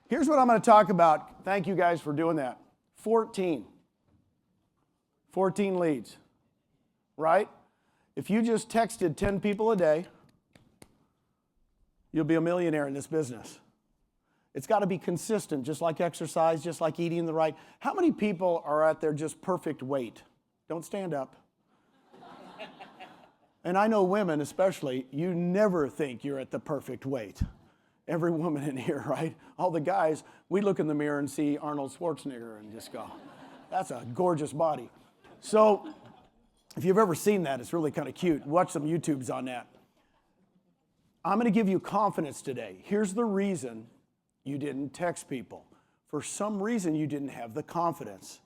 Here's what I'm going to talk about. Thank you guys for doing that. 14 leads, right? If you just texted 10 people a day, you'll be a millionaire in this business. It's got to be consistent, just like exercise, just like eating the right. How many people are at their just perfect weight? Don't stand up. And I know women especially, you never think you're at the perfect weight. Every woman in here, right? All the guys, we look in the mirror and see Arnold Schwarzenegger and just go, that's a gorgeous body. So if you've ever seen that, it's really kind of cute. Watch some YouTubes on that. I'm going to give you confidence today. Here's the reason you didn't text people. For some reason, you didn't have the confidence.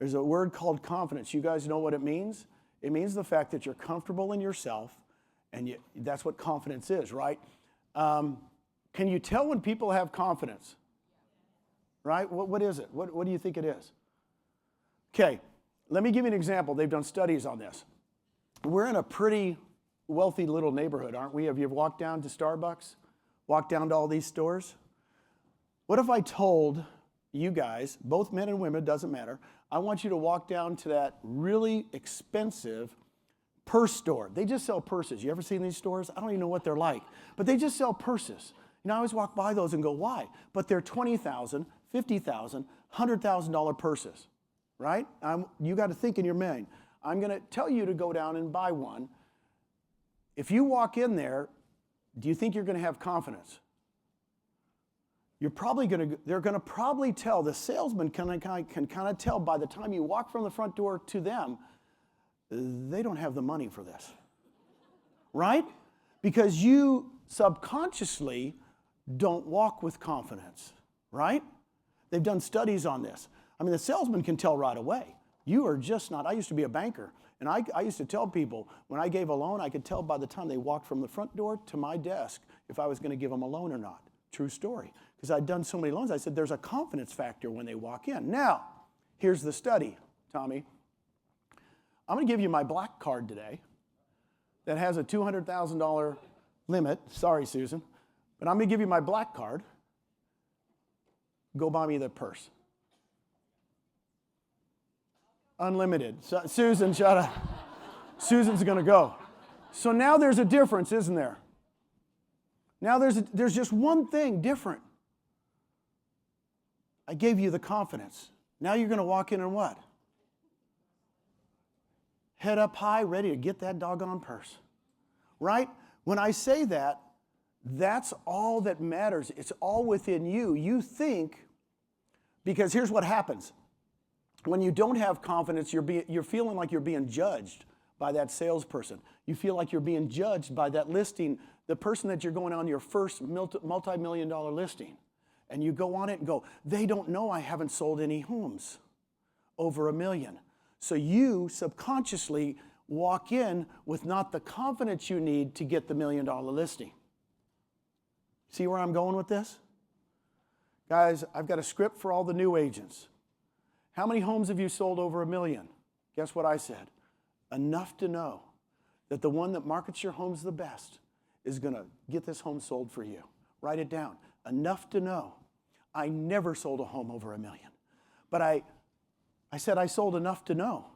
There's a word called confidence. You guys know what it means? It means the fact that you're comfortable in yourself, and that's what confidence is, right? Can you tell when people have confidence? Right? What is it? What do you think it is? Okay, let me give you an example. They've done studies on this. We're in a pretty wealthy little neighborhood, aren't we? Have you ever walked down to Starbucks? Walked down to all these stores? What if I told you guys, both men and women, doesn't matter, I want you to walk down to that really expensive purse store. They just sell purses. You ever seen these stores? I don't even know what they're like, but they just sell purses. You know, I always walk by those and go, why? But they're $20,000, $50,000, $100,000 purses, right? You got to think in your mind. I'm going to tell you to go down and buy one. If you walk in there, do you think you're going to have confidence? They're going to probably tell, the salesman can kind of tell by the time you walk from the front door to them, they don't have the money for this, right? Because you subconsciously don't walk with confidence, right? They've done studies on this. I mean, the salesman can tell right away. You are just not, I used to be a banker, and I used to tell people, when I gave a loan, I could tell by the time they walked from the front door to my desk if I was going to give them a loan or not. True story. Because I'd done so many loans, I said, there's a confidence factor when they walk in. Now, here's the study, Tommy. I'm going to give you my black card today that has a $200,000 limit. Sorry, Susan. But I'm going to give you my black card. Go buy me the purse. Unlimited. Susan, shut up. Susan's going to go. So now there's a difference, isn't there? Now there's just one thing different. I gave you the confidence. Now you're going to walk in and what? Head up high, ready to get that doggone purse. Right? When I say that, that's all that matters. It's all within you. You think, because here's what happens. When you don't have confidence, you're feeling like you're being judged by that salesperson. You feel like you're being judged by that listing, the person that you're going on your first multi-million-dollar listing. And you go on it and go, they don't know I haven't sold any homes over $1 million. So you subconsciously walk in with not the confidence you need to get the $1 million listing. See where I'm going with this? Guys, I've got a script for all the new agents. How many homes have you sold over $1 million? Guess what I said? Enough to know that the one that markets your homes the best is going to get this home sold for you. Write it down. Enough to know. I never sold a home over $1 million. But I said I sold enough to know.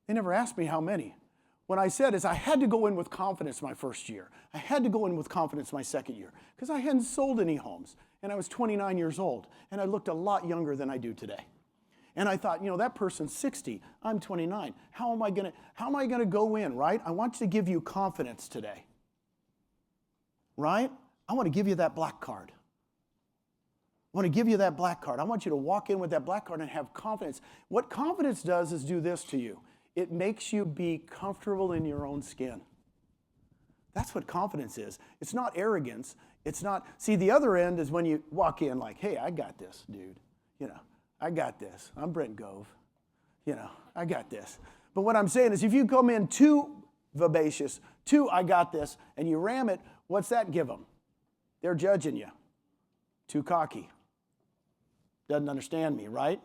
They never asked me how many. What I said is I had to go in with confidence my first year. I had to go in with confidence my second year because I hadn't sold any homes. And I was 29 years old. And I looked a lot younger than I do today. And I thought, you know, that person's 60. I'm 29. How am I going to go in, right? I want to give you confidence today. Right? I want to give you that black card. I want to give you that black card. I want you to walk in with that black card and have confidence. What confidence does is do this to you. It makes you be comfortable in your own skin. That's what confidence is. It's not arrogance. It's not, see, the other end is when you walk in like, hey, I got this, dude. You know, I got this. I'm Brent Gove. You know, I got this. But what I'm saying is if you come in too vivacious, too I got this, and you ram it, what's that give them? They're judging you. Too cocky. Doesn't understand me, right?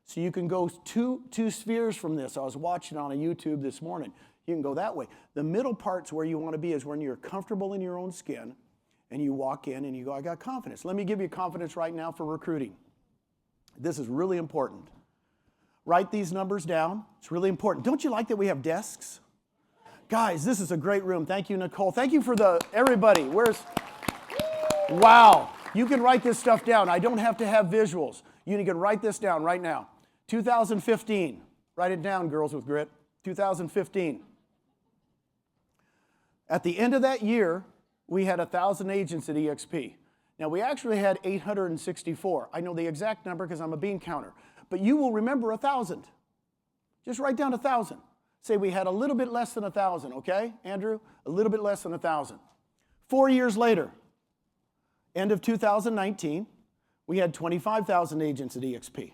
So you can go two spheres from this. I was watching on a YouTube this morning. You can go that way. The middle part's where you want to be is when you're comfortable in your own skin and you walk in and you go, I got confidence. Let me give you confidence right now for recruiting. This is really important. Write these numbers down. It's really important. Don't you like that we have desks? Guys, this is a great room. Thank you, Nicole. Thank you for everybody. Wow. You can write this stuff down. I don't have to have visuals. You can write this down right now. 2015. Write it down, girls with grit. 2015. At the end of that year, we had 1,000 agents at EXP. Now, we actually had 864. I know the exact number because I'm a bean counter. But you will remember 1,000. Just write down 1,000. Say we had a little bit less than 1,000, okay, Andrew? A little bit less than 1,000. 4 years later, end of 2019, we had 25,000 agents at EXP.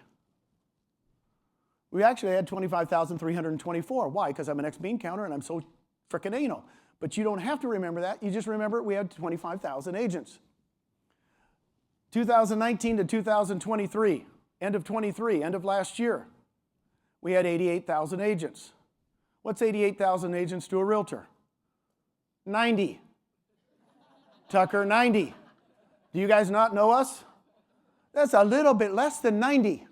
We actually had 25,324. Why? Because I'm an ex-bean counter and I'm so frickin' anal. But you don't have to remember that. You just remember we had 25,000 agents. 2019 to 2023, end of 23, end of last year, we had 88,000 agents. What's 88,000 agents to a realtor? 90. Tucker, 90. Do you guys not know us? That's a little bit less than 90,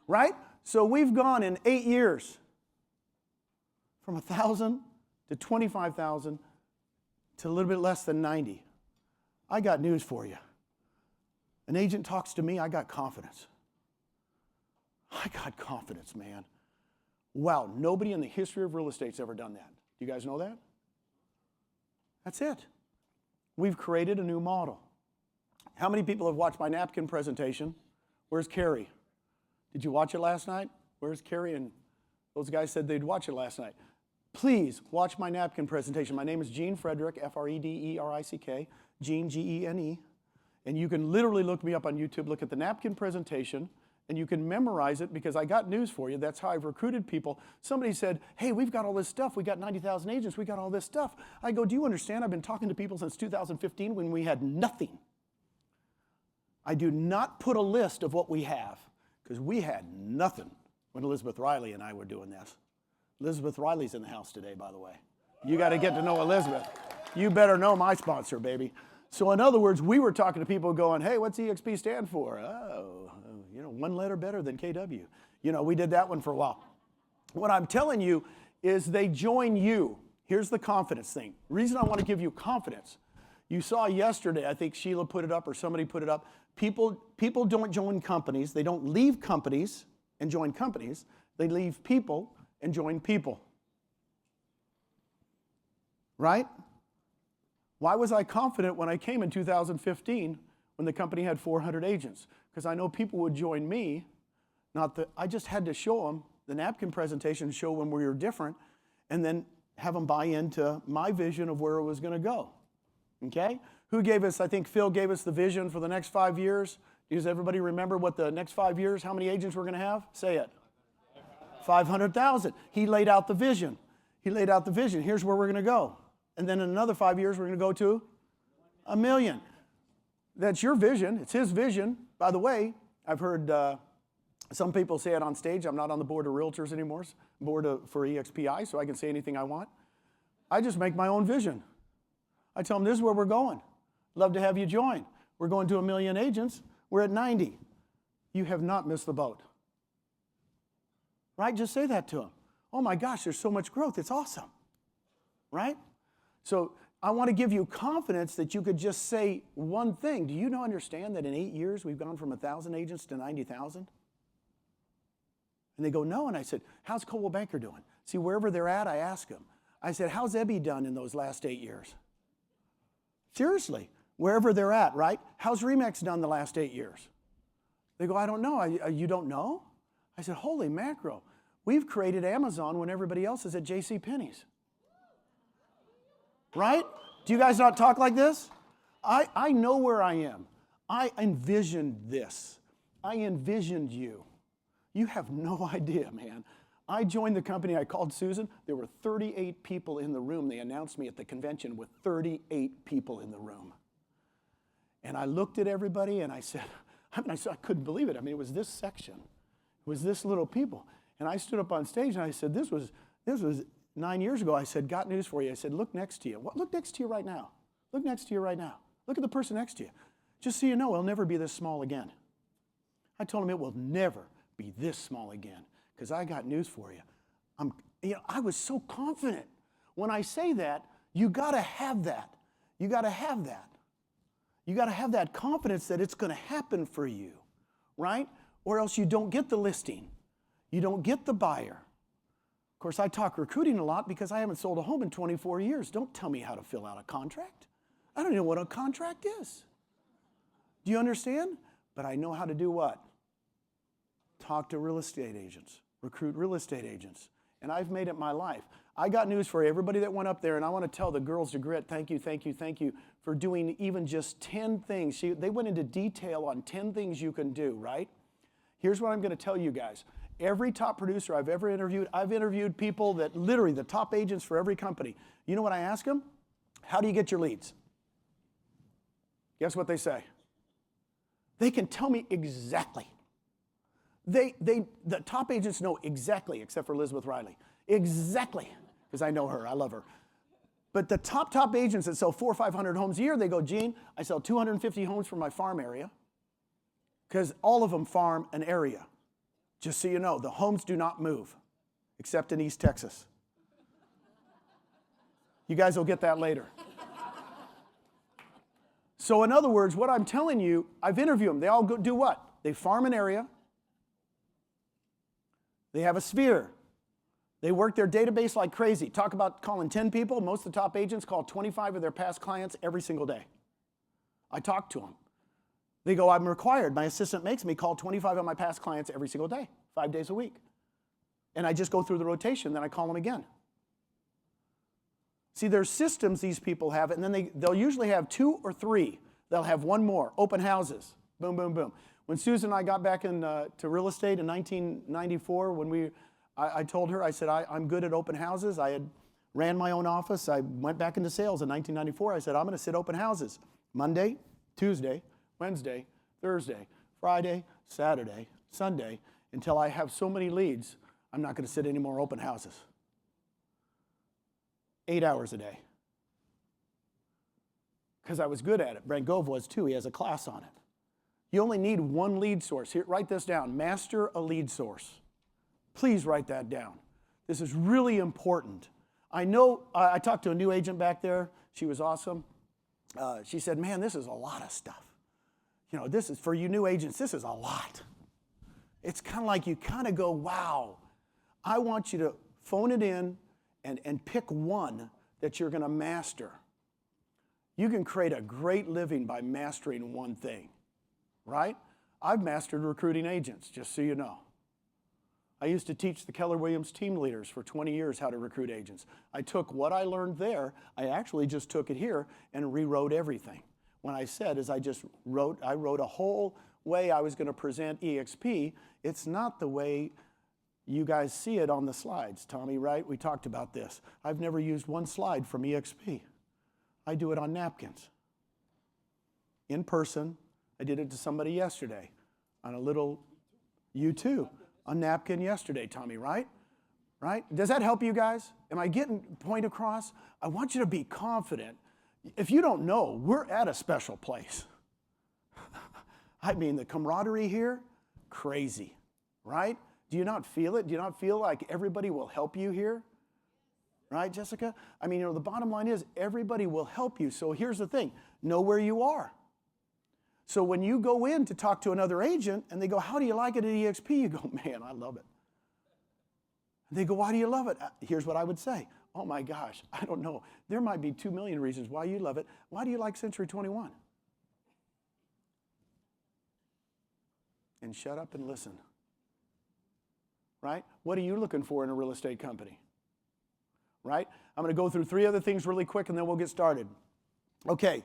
right? So we've gone in 8 years from 1,000 to 25,000 to a little bit less than 90. I got news for you. An agent talks to me, I got confidence. I got confidence, man. Wow, nobody in the history of real estate's ever done that. Do you guys know that? That's it. We've created a new model. How many people have watched my napkin presentation? Where's Carrie? Did you watch it last night? Where's Carrie? And those guys said they'd watch it last night. Please watch my napkin presentation. My name is Gene Frederick, F-R-E-D-E-R-I-C-K, Gene, G-E-N-E. And you can literally look me up on YouTube, look at the napkin presentation, and you can memorize it because I got news for you. That's how I've recruited people. Somebody said, hey, we've got all this stuff. We got 90,000 agents. We got all this stuff. I go, do you understand? I've been talking to people since 2015 when we had nothing. I do not put a list of what we have because we had nothing when Elizabeth Riley and I were doing this. Elizabeth Riley's in the house today, by the way. You got to get to know Elizabeth. You better know my sponsor, baby. So in other words, we were talking to people going, hey, what's EXP stand for? Oh, you know, one letter better than KW. You know, we did that one for a while. What I'm telling you is they join you. Here's the confidence thing. The reason I want to give you confidence. You saw yesterday, I think Sheila put it up or somebody put it up. People don't join companies. They don't leave companies and join companies. They leave people and join people. Right? Why was I confident when I came in 2015 when the company had 400 agents? Because I know people would join me. I just had to show them the napkin presentation, show them we were different, and then have them buy into my vision of where it was going to go. Okay? Who gave us, I think Phil gave us the vision for the next 5 years. Does everybody remember what the next 5 years, how many agents we're going to have? Say it. 500,000. He laid out the vision. He laid out the vision. Here's where we're going to go. And then in another 5 years, we're going to go to 1 million. That's your vision. It's his vision. By the way, I've heard some people say it on stage. I'm not on the board of realtors anymore, for EXPI, so I can say anything I want. I just make my own vision. I tell them this is where we're going. Love to have you join. We're going to 1 million agents. We're at 90. You have not missed the boat. Right? Just say that to them. Oh my gosh, there's so much growth. It's awesome. Right? So I want to give you confidence that you could just say one thing. Do you understand that in 8 years we've gone from 1,000 agents to 90,000? And they go, no. And I said, how's Coldwell Banker doing? See, wherever they're at, I ask them. I said, how's Ebby done in those last 8 years? Seriously, wherever they're at, right? How's Remax done the last 8 years? They go, I don't know. You don't know? I said, holy macro. We've created Amazon when everybody else is at JCPenney's. Right? Do you guys not talk like this? I know where I am. I envisioned this. I envisioned you. You have no idea, man. I joined the company. I called Susan. There were 38 people in the room. They announced me at the convention with 38 people in the room. And I looked at everybody and I said, I couldn't believe it. I mean, it was this section. It was this little people. And I stood up on stage and I said, this was 9 years ago. I said, got news for you. I said, look next to you. Look next to you right now. Look next to you right now. Look at the person next to you. Just so you know, it'll never be this small again. I told him it will never be this small again, because I got news for you. I was so confident. When I say that, you got to have that. You got to have that. You got to have that confidence that it's going to happen for you, right? Or else you don't get the listing. You don't get the buyer. Of course, I talk recruiting a lot because I haven't sold a home in 24 years. Don't tell me how to fill out a contract. I don't even know what a contract is. Do you understand? But I know how to do what? Talk to real estate agents, recruit real estate agents. And I've made it my life. I got news for everybody that went up there, and I want to tell the girls to Grit, thank you, thank you, thank you for doing even just 10 things. They went into detail on 10 things you can do, right? Here's what I'm going to tell you guys. Every top producer I've ever interviewed, I've interviewed people that literally, the top agents for every company. You know what I ask them? How do you get your leads? Guess what they say? They can tell me exactly. The top agents know exactly, except for Elizabeth Riley. Exactly, because I know her, I love her. But the top agents that sell 400 or 500 homes a year, they go, Gene, I sell 250 homes from my farm area, because all of them farm an area. Just so you know, the homes do not move, except in East Texas. You guys will get that later. So in other words, what I'm telling you, I've interviewed them. They all do what? They farm an area. They have a sphere. They work their database like crazy. Talk about calling 10 people. Most of the top agents call 25 of their past clients every single day. I talk to them. They go, I'm required. My assistant makes me call 25 of my past clients every single day, 5 days a week. And I just go through the rotation, then I call them again. See, there's systems these people have, and then they'll usually have 2 or 3. They'll have one more, open houses, boom, boom, boom. When Susan and I got back into real estate in 1994, I told her, I said, I'm good at open houses. I had ran my own office. I went back into sales in 1994. I said, I'm going to sit open houses Monday, Tuesday, Wednesday, Thursday, Friday, Saturday, Sunday, until I have so many leads, I'm not going to sit any more open houses. 8 hours a day. Because I was good at it. Brent Gove was too. He has a class on it. You only need one lead source. Here, write this down. Master a lead source. Please write that down. This is really important. I know, I talked to a new agent back there. She was awesome. She said, man, this is a lot of stuff. You know, this is, for you new agents, this is a lot. It's kind of like you kind of go, wow. I want you to phone it in and pick one that you're going to master. You can create a great living by mastering one thing, right? I've mastered recruiting agents, just so you know. I used to teach the Keller Williams team leaders for 20 years how to recruit agents. I took what I learned there, I actually just took it here and rewrote everything. When I said is I wrote a whole way I was going to present EXP. It's not the way you guys see it on the slides, Tommy, right? We talked about this. I've never used one slide from EXP. I do it on napkins. In person, I did it to somebody yesterday on a little, you too, a napkin yesterday, Tommy, right? Right? Does that help you guys? Am I getting point across? I want you to be confident. If you don't know, we're at a special place. I mean, the camaraderie here, crazy, right? Do you not feel it? Do you not feel like everybody will help you here? Right, Jessica? I mean, you know, the bottom line is everybody will help you. So here's the thing. Know where you are. So when you go in to talk to another agent and they go, how do you like it at EXP? You go, man, I love it. And they go, why do you love it? Here's what I would say. Oh my gosh, I don't know. There might be 2 million reasons why you love it. Why do you like Century 21? And shut up and listen. Right? What are you looking for in a real estate company? Right? I'm going to go through 3 other things really quick and then we'll get started. Okay,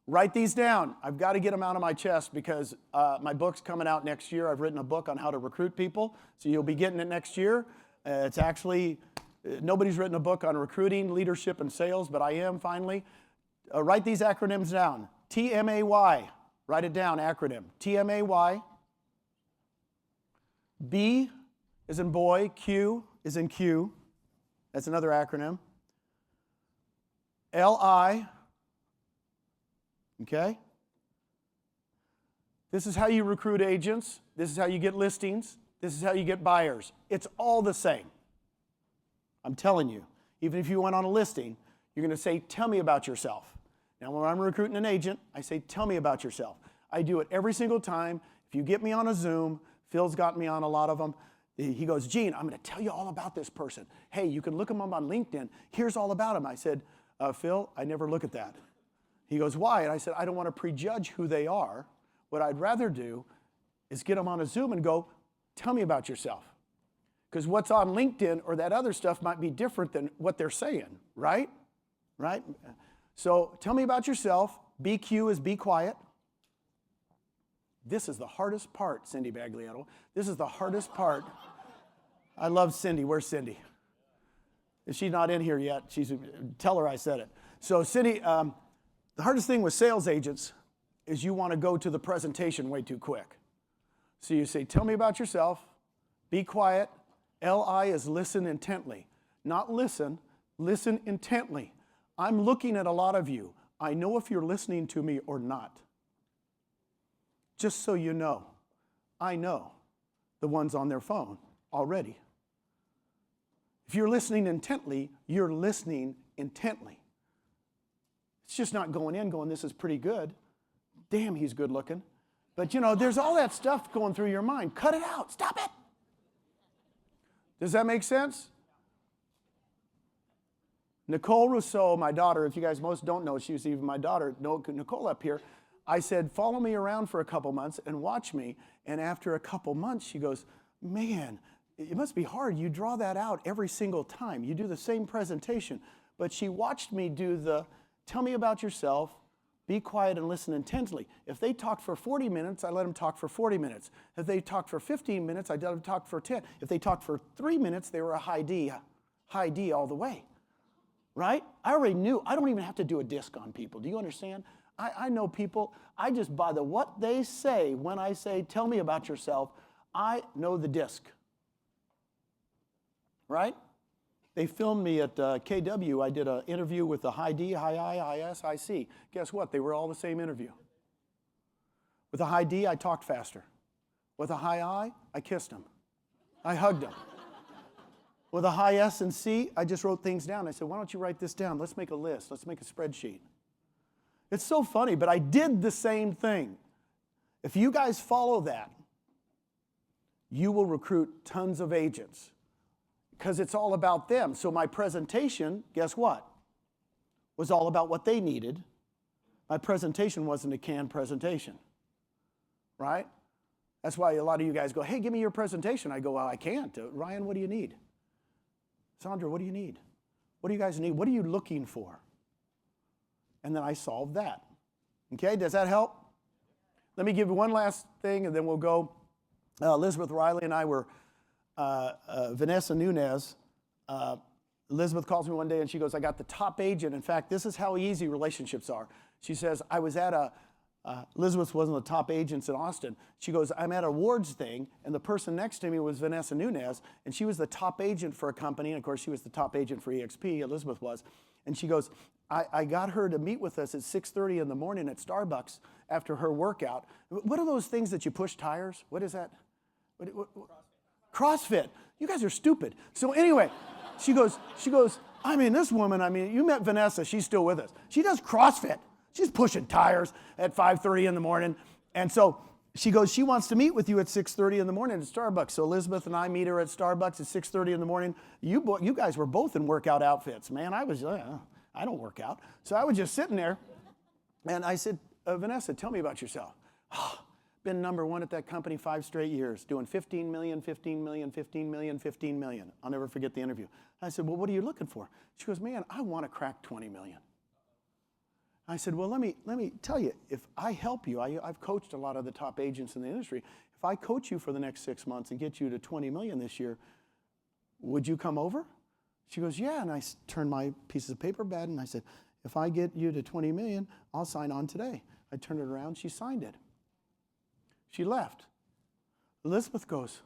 write these down. I've got to get them out of my chest because my book's coming out next year. I've written a book on how to recruit people, so you'll be getting it next year. It's actually, nobody's written a book on recruiting, leadership, and sales, but I am finally. Write these acronyms down. TMAY. Write it down, acronym. TMAY. B is in boy, Q is in Q. That's another acronym. LI, Okay? This is how you recruit agents. This is how you get listings. This is how you get buyers. It's all the same. I'm telling you, even if you went on a listing, you're going to say, tell me about yourself. Now, when I'm recruiting an agent, I say, tell me about yourself. I do it every single time. If you get me on a Zoom, Phil's got me on a lot of them. He goes, Gene, I'm going to tell you all about this person. Hey, you can look him up on LinkedIn. Here's all about him. I said, Phil, I never look at that. He goes, why? And I said, I don't want to prejudge who they are. What I'd rather do is get them on a Zoom and go, tell me about yourself. Because what's on LinkedIn or that other stuff might be different than what they're saying, right? Right? So tell me about yourself. BQ is be quiet. This is the hardest part, Cindy Baglietto. This is the hardest part. I love Cindy. Where's Cindy? If she's not in here yet, tell her I said it. So Cindy, the hardest thing with sales agents is you want to go to the presentation way too quick. So you say, tell me about yourself, be quiet. LI is listen intently. Not listen, listen intently. I'm looking at a lot of you. I know if you're listening to me or not. Just so you know, I know the ones on their phone already. If you're listening intently, you're listening intently. It's just not going in, going, this is pretty good. Damn, he's good looking. But you know, there's all that stuff going through your mind. Cut it out. Stop it. Does that make sense? Nicole Rousseau, my daughter, if you guys most don't know, she was even my daughter, Nicole up here. I said, follow me around for a couple months and watch me. And after a couple months, she goes, man, it must be hard. You draw that out every single time. You do the same presentation. But she watched me do the, tell me about yourself, be quiet and listen intently. If they talked for 40 minutes, I let them talk for 40 minutes. If they talked for 15 minutes, I let them talk for 10. If they talked for 3 minutes, they were a high D all the way. Right? I already knew. I don't even have to do a disc on people. Do you understand? I know people. I just, by the what they say, when I say, tell me about yourself, I know the disc. Right? They filmed me at KW. I did an interview with the high D, high I, high S, high C. Guess what? They were all the same interview. With a high D, I talked faster. With a high I, I kissed him. I hugged him. With a high S and C, I just wrote things down. I said, why don't you write this down? Let's make a list. Let's make a spreadsheet. It's so funny, but I did the same thing. If you guys follow that, you will recruit tons of agents because it's all about them. So my presentation, guess what? Was all about what they needed. My presentation wasn't a canned presentation, right? That's why a lot of you guys go, hey, give me your presentation. I go, well, I can't. Ryan, what do you need? Sandra, what do you need? What do you guys need? What are you looking for? And then I solved that. Okay, does that help? Let me give you one last thing and then we'll go. Elizabeth Riley and I were, Vanessa Nunez. Elizabeth calls me one day and she goes, I got the top agent. In fact, this is how easy relationships are. She says, I was at Elizabeth wasn't the top agents in Austin. She goes, I'm at an awards thing, and the person next to me was Vanessa Nunez, and she was the top agent for a company, and of course she was the top agent for EXP, Elizabeth was. And she goes, I got her to meet with us at 6:30 in the morning at Starbucks after her workout. What are those things that you push tires? What is that? What? CrossFit. You guys are stupid. So anyway, she goes, I mean, this woman, you met Vanessa, she's still with us. She does CrossFit. She's pushing tires at 5:30 in the morning. And so she goes, she wants to meet with you at 6:30 in the morning at Starbucks. So Elizabeth and I meet her at Starbucks at 6:30 in the morning. You guys were both in workout outfits. Man, I don't work out. So I was just sitting there. And I said, Vanessa, tell me about yourself. Been number one at that company 5 straight years, doing 15 million, 15 million, 15 million, 15 million. I'll never forget the interview. I said, well, what are you looking for? She goes, man, I want to crack 20 million. I said, well, let me tell you, if I help you, I've coached a lot of the top agents in the industry. If I coach you for the next 6 months and get you to 20 million this year, would you come over? She goes, yeah. And I turned my pieces of paper bad and I said, if I get you to 20 million, I'll sign on today. I turned it around, she signed it. She left. Elizabeth goes,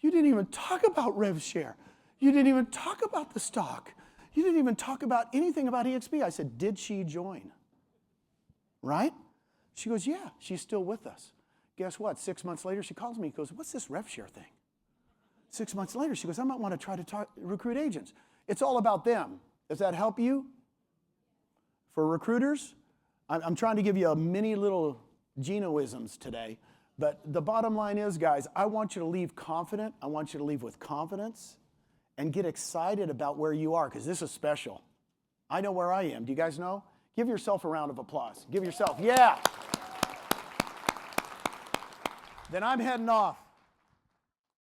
you didn't even talk about rev share. You didn't even talk about the stock. You didn't even talk about anything about EXP. I said, did she join? right? She goes, yeah, she's still with us. Guess what? 6 months later, she calls me and goes, what's this rev share thing? 6 months later, she goes, I might want to try to recruit agents. It's all about them. Does that help you? For recruiters, I'm trying to give you a mini little Gino-isms today. But the bottom line is, guys, I want you to leave confident. I want you to leave with confidence and get excited about where you are, because this is special. I know where I am. Do you guys know? Give yourself a round of applause. Give yourself, yeah. Then I'm heading off.